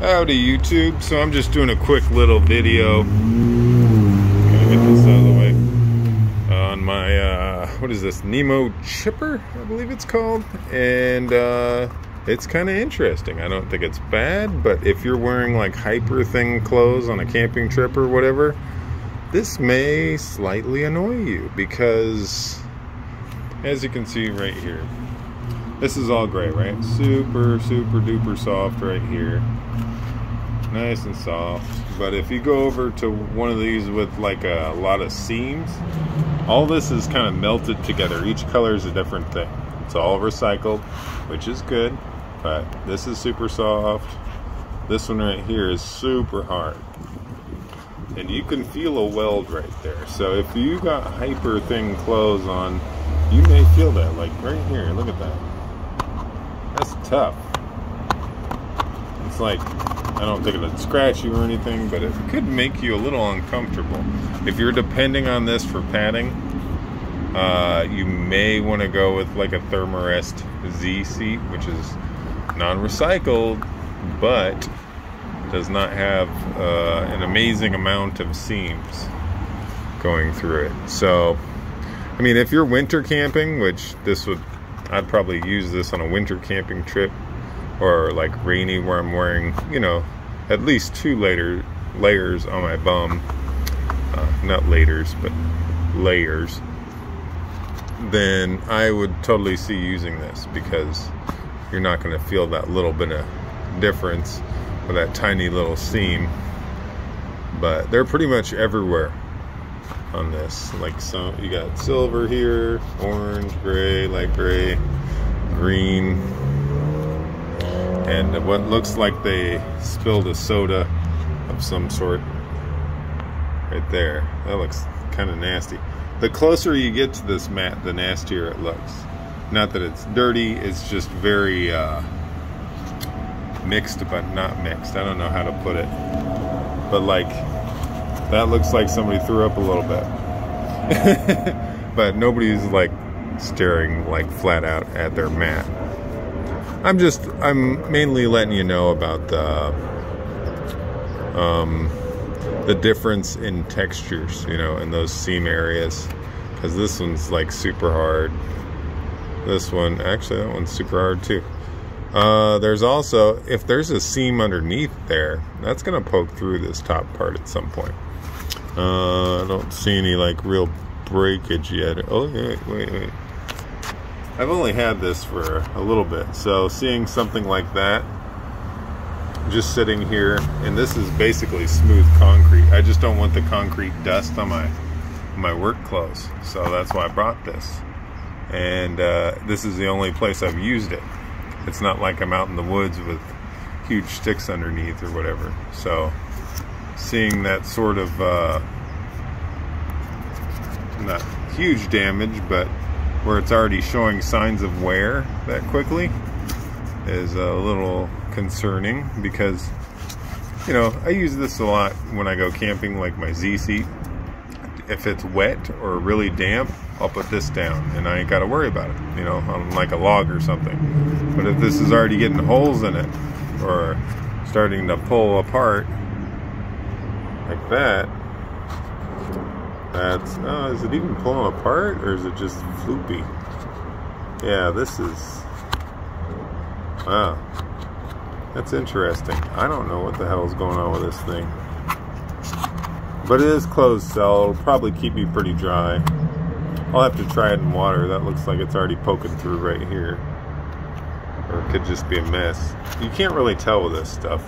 Howdy YouTube. So I'm just doing a quick little video. Gonna get this out of the way. On my what is this? Nemo Chipper, I believe it's called. And it's kind of interesting. I don't think it's bad, but if you're wearing like hyper thin clothes on a camping trip or whatever, this may slightly annoy you because, as you can see right here, this is all gray, right? Super duper soft right here. Nice and soft. But if you go over to one of these with like a lot of seams, all this is kind of melted together. Each color is a different thing. It's all recycled, which is good, but this is super soft. This one right here is super hard. And you can feel a weld right there. So if you got hyper thin clothes on, you may feel that. Like right here, look at that. That's tough. It's like, I don't think it'd scratch you or anything, but it could make you a little uncomfortable. If you're depending on this for padding, you may want to go with like a Thermarest Z seat, which is non-recycled, but does not have an amazing amount of seams going through it. So, I mean, if you're winter camping, which I'd probably use this on a winter camping trip, or like rainy where I'm wearing, you know, at least 2 layers on my bum. Not layers, but layers. Then I would totally see using this because you're not going to feel that little bit of difference with that tiny little seam. But they're pretty much everywhere on this. Like, so you got silver here, orange, gray, light gray, green, and what looks like they spilled a soda of some sort right there. That looks kind of nasty. The closer you get to this mat, the nastier it looks. Not that it's dirty, it's just very mixed but not mixed. I don't know how to put it, but like, that looks like somebody threw up a little bit. But nobody's like staring like flat out at their mat. I'm mainly letting you know about the difference in textures, you know, in those seam areas, because this one's like super hard. This one, actually, that one's super hard too. There's also, if there's a seam underneath there, that's gonna poke through this top part at some point. I don't see any like real breakage yet. Oh, wait. I've only had this for a little bit, so seeing something like that just sitting here, and this is basically smooth concrete. I just don't want the concrete dust on my work clothes, so that's why I brought this. And this is the only place I've used it. It's not like I'm out in the woods with huge sticks underneath or whatever. So seeing that sort of not huge damage, but where it's already showing signs of wear that quickly is a little concerning, because, you know, I use this a lot when I go camping, like my Z seat. If it's wet or really damp, I'll put this down and I ain't got to worry about it, you know, on like a log or something. But if this is already getting holes in it or starting to pull apart like that, that's, oh, is it even pulling apart, or is it just floopy? Yeah, this is, wow, that's interesting. I don't know what the hell's going on with this thing. But it is closed cell. It'll probably keep me pretty dry. I'll have to try it in water. That looks like it's already poking through right here. Or it could just be a mess. You can't really tell with this stuff.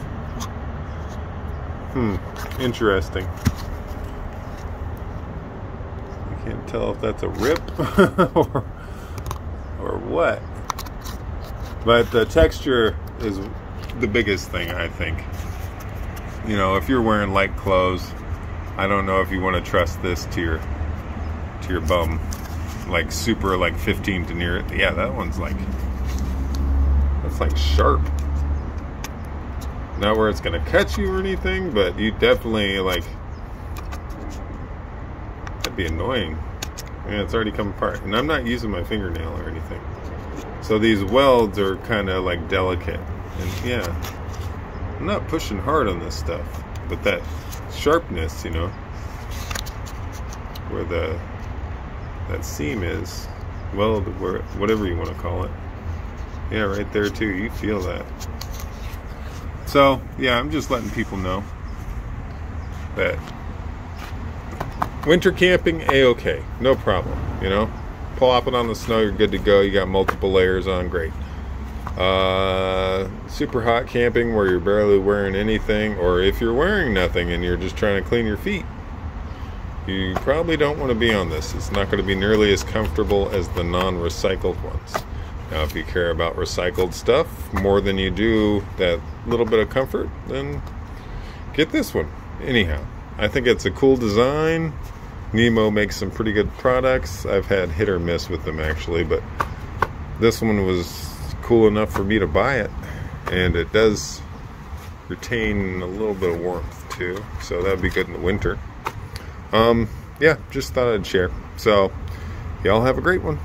Interesting. Can't tell if that's a rip or what. But the texture is the biggest thing, I think. You know, if you're wearing light clothes, I don't know if you want to trust this to your bum. Like super like 15 denier. Yeah, that one's like, that's like sharp. Not where it's gonna cut you or anything, but you definitely like, be annoying. Yeah, it's already come apart, and I'm not using my fingernail or anything. So these welds are kind of like delicate, and yeah, I'm not pushing hard on this stuff, but that sharpness, you know, where that seam is, well, where, whatever you want to call it, yeah, right there too, you feel that. So yeah, I'm just letting people know that winter camping, a-okay, no problem, you know. Plop it on the snow, you're good to go. You got multiple layers on, great. Super hot camping where you're barely wearing anything, or if you're wearing nothing and you're just trying to clean your feet, you probably don't want to be on this. It's not going to be nearly as comfortable as the non-recycled ones. Now, if you care about recycled stuff more than you do that little bit of comfort, then get this one. Anyhow, I think it's a cool design. Nemo makes some pretty good products. I've had hit or miss with them actually, but this one was cool enough for me to buy it, and it does retain a little bit of warmth too, so that'd be good in the winter. Yeah, just thought I'd share. So y'all have a great one.